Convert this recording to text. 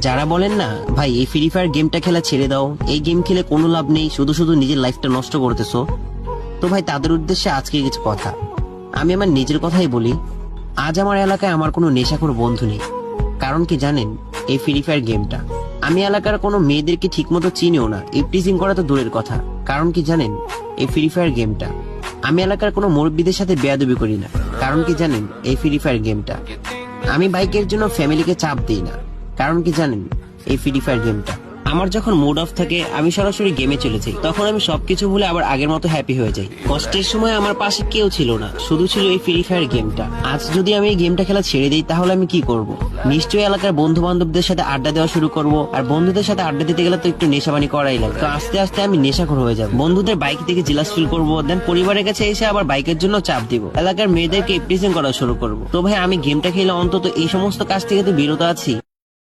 যারা বলেন না ভাই এই ফ্রি ফায়ার গেমটা খেলা ছেড়ে দাও, এই গেম খেলে কোনো লাভ নেই, শুধু শুধু নিজের লাইফটা নষ্ট করতেছো, তো ভাই তাদের উদ্দেশ্যে আজকে কিছু কথা। আমি আমার নিজের কথাই বলি, আজ আমার এলাকায় আমার কোনো নেশাখোর বন্ধু নেই। কারণ কি জানেন, এই ফ্রি ফায়ার গেমটা আমি এলাকার কোনো মেয়েদেরকে ঠিক মতো চিনিও না, ইপটিজিং করা তো দূরের কথা। কারণ কি জানেন, এই ফ্রি ফায়ার গেমটা আমি এলাকার কোনো মুরব্বীদের সাথে বেয়াদবি করি না। কারণ কি জানেন, এই ফ্রি ফায়ার গেমটা আমি বাইকের জন্য ফ্যামিলিকে চাপ দিই না। কারণ কি জানেন, এই ফ্রি ফায়ার গেমটা আমার যখন মুড অফ থাকে আমি সরাসরি গেমে চলে যাই, তখন আমি সবকিছু ভুলে আবার আগের মতো হ্যাপি হয়ে যাই। কষ্টের সময় আমার পাশে কেউ ছিল না, শুধু ছিল এই ফ্রি ফায়ার গেমটা। আজ যদি আমি এই গেমটা খেলা ছেড়ে দিই তাহলে আমি কি করব? নিশ্চয়ই এলাকার বন্ধু বান্ধবদের সাথে আড্ডা দেওয়া শুরু করব, আর বন্ধুদের সাথে আড্ডা দিতে গেলে তো একটু নেশাবানি করাই লাগে। তো আস্তে আস্তে আমি নেশাখোর হয়ে যাব, বন্ধুদের বাইক থেকে জিলাস ফিল করবো, দেন পরিবারের কাছে এসে আবার বাইকের জন্য চাপ দিব, এলাকার মেয়েদেরকে ইপটিজিং করা শুরু করব। তো ভাই আমি গেমটা খেলে অন্তত এই সমস্ত কাজ থেকে তো বিরত আছি।